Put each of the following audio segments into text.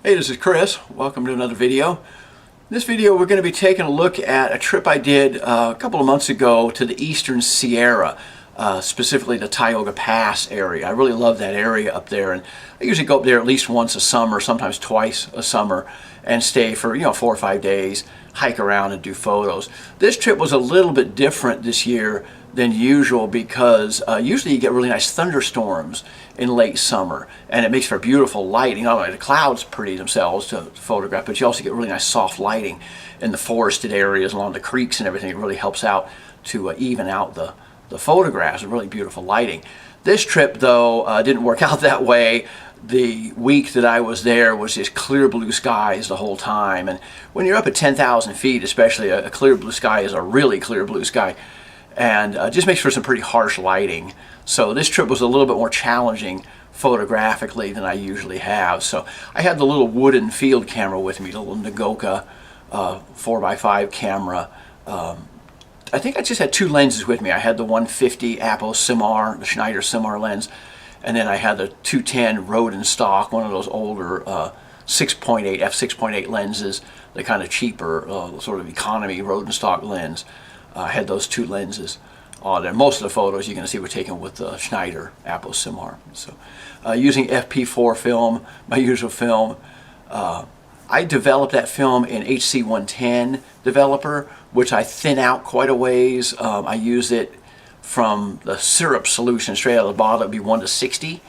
Hey, this is Chris. Welcome to another video. In this video we're going to be taking a look at a trip I did a couple of months ago to the Eastern Sierra, specifically the Tioga Pass area. I really love that area up there, and I usually go up there at least once a summer, sometimes twice a summer, and stay for 4 or 5 days, hike around and do photos. This trip was a little bit different this year than usual because usually you get really nice thunderstorms in late summer, and it makes for beautiful lighting. Not only the clouds pretty themselves to photograph, but you also get really nice soft lighting in the forested areas along the creeks and everything. It really helps out to even out the photographs and really beautiful lighting. This trip though didn't work out that way. The week that I was there was just clear blue skies the whole time, and when you're up at 10,000 feet especially, a clear blue sky is a really clear blue sky, and just makes for some pretty harsh lighting. So this trip was a little bit more challenging photographically than I usually have. So I had the little wooden field camera with me, the little Nagaoka 4x5 camera. I think I just had two lenses with me. I had the 150 Apple Simar, the Schneider Simar lens, and then I had the 210 Roden stock, one of those older 6.8 f6.8 lenses, the kind of cheaper sort of economy Roden stock lens. I had those two lenses on there. Most of the photos you're going to see were taken with the Schneider Apple Simar. So using FP4 film, my usual film. I developed that film in HC110 developer, which I thin out quite a ways. I use it from the syrup solution straight out of the bottle. It would be 1:60.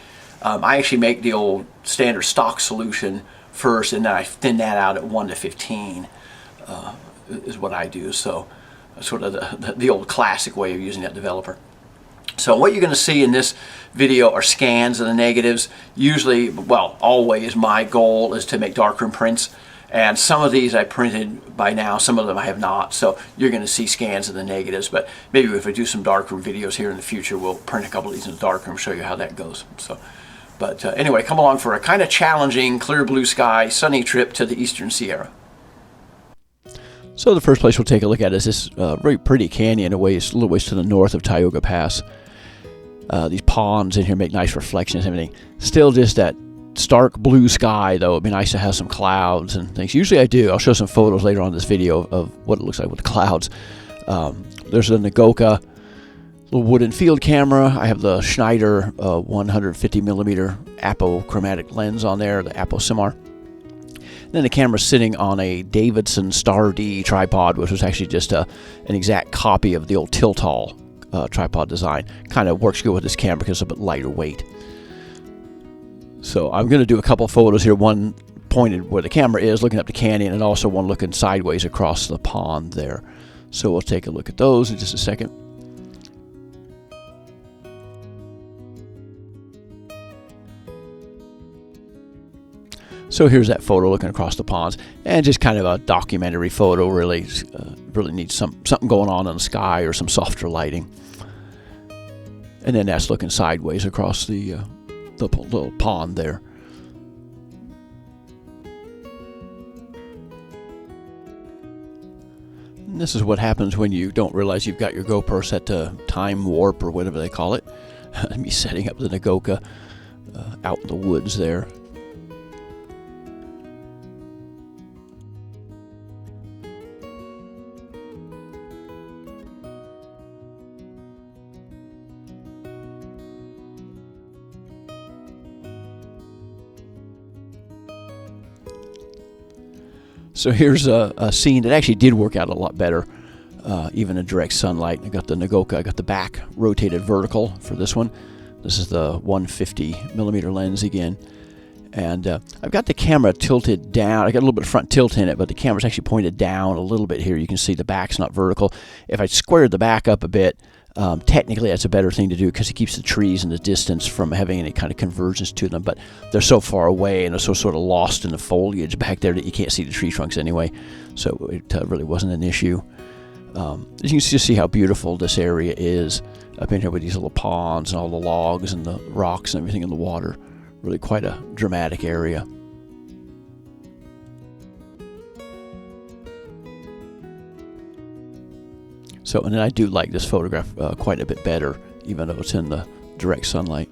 I actually make the old standard stock solution first, and then I thin that out at 1:15 is what I do. So sort of the old classic way of using that developer. So what you're going to see in this video are scans of the negatives. Usually, well, always my goal is to make darkroom prints, and some of these I printed by now, some of them I have not. So you're going to see scans of the negatives, but maybe if we do some darkroom videos here in the future, we'll print a couple of these in the darkroom, show you how that goes. So, but anyway, come along for a kind of challenging, clear blue sky, sunny trip to the Eastern Sierra. So the first place we'll take a look at is this very pretty canyon a little ways to the north of Tioga Pass. These ponds in here make nice reflections and everything. Still just that stark blue sky though. It'd be nice to have some clouds and things. Usually I do. I'll show some photos later on in this video of what it looks like with the clouds. There's the Nagaoka little wooden field camera. I have the Schneider 150mm apochromatic lens on there, the Apo Simar. Then the camera's sitting on a Davidson Star D tripod, which was actually just an exact copy of the old Tiltal tripod design. Kind of works good with this camera because it's a bit lighter weight. So I'm going to do a couple of photos here, one pointed where the camera is, looking up the canyon, and also one looking sideways across the pond there. So we'll take a look at those in just a second. So here's that photo looking across the ponds, and just kind of a documentary photo. Really needs something going on in the sky or some softer lighting. And then that's looking sideways across the little pond there. And this is what happens when you don't realize you've got your GoPro set to time warp or whatever they call it. Me setting up the Nagaoka out in the woods there. So here's a scene that actually did work out a lot better, even in direct sunlight. I got the Nagaoka, I got the back rotated vertical for this one. This is the 150mm lens again. And I've got the camera tilted down. I got a little bit of front tilt in it, but the camera's actually pointed down a little bit here. You can see the back's not vertical. If I squared the back up a bit, technically that's a better thing to do because it keeps the trees in the distance from having any kind of convergence to them, but they're so far away and they're so sort of lost in the foliage back there that you can't see the tree trunks anyway, so it really wasn't an issue. You can just see how beautiful this area is up in here with these little ponds and all the logs and the rocks and everything in the water. Really quite a dramatic area. So, and then I do like this photograph quite a bit better, even though it's in the direct sunlight.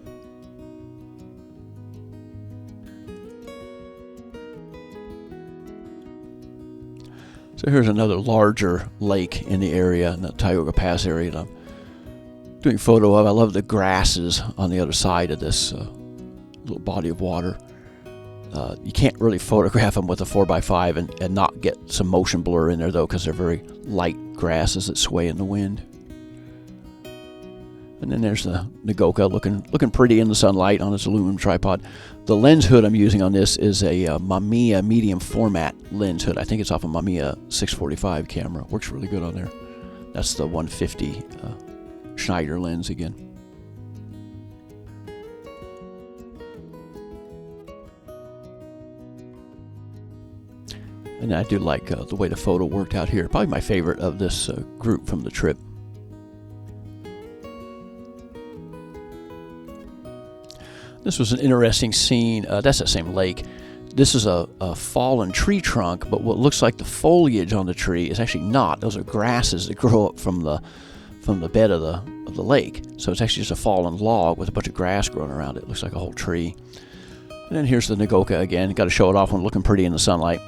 So here's another larger lake in the area, in the Tioga Pass area that I'm doing a photo of. I love the grasses on the other side of this little body of water. You can't really photograph them with a 4x5 and not get some motion blur in there, though, because they're very light grasses that sway in the wind. And then there's the Nagaoka looking pretty in the sunlight on its aluminum tripod. The lens hood I'm using on this is a Mamiya medium format lens hood. I think it's off a Mamiya 645 camera. Works really good on there. That's the 150 Schneider lens again. And I do like the way the photo worked out here. Probably my favorite of this group from the trip. This was an interesting scene. That's that same lake. This is a fallen tree trunk, but what looks like the foliage on the tree is actually not. Those are grasses that grow up from the bed of the lake. So it's actually just a fallen log with a bunch of grass growing around it. It looks like a whole tree. And then here's the Nagaoka again. Got to show it off when looking pretty in the sunlight.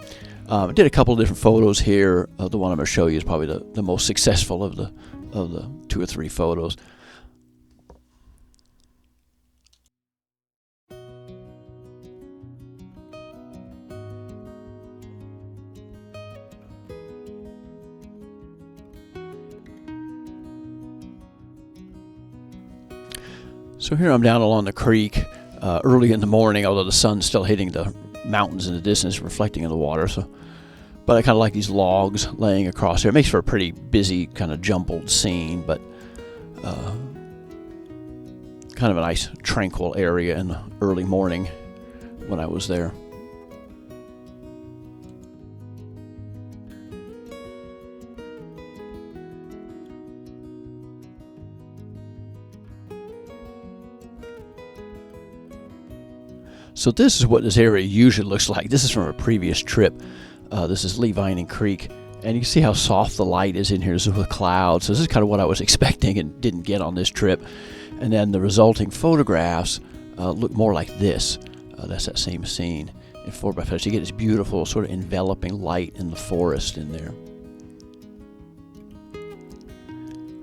I did a couple of different photos here. The one I'm going to show you is probably the most successful of the 2 or 3 photos. So here I'm down along the creek early in the morning, although the sun's still hitting the mountains in the distance, reflecting in the water. But I kind of like these logs laying across here. It makes for a pretty busy, kind of jumbled scene, but kind of a nice, tranquil area in the early morning when I was there. So this is what this area usually looks like. This is from a previous trip. This is Levining Creek. And you can see how soft the light is in here. This is with clouds. So this is kind of what I was expecting and didn't get on this trip. And then the resulting photographs look more like this. That's that same scene in 4x5. So you get this beautiful sort of enveloping light in the forest in there.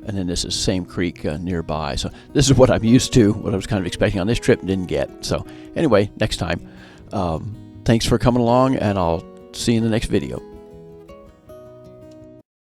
And then this is same creek nearby. So this is what I'm used to, what I was kind of expecting on this trip and didn't get. So anyway, next time. Thanks for coming along, and I'll see you in the next video.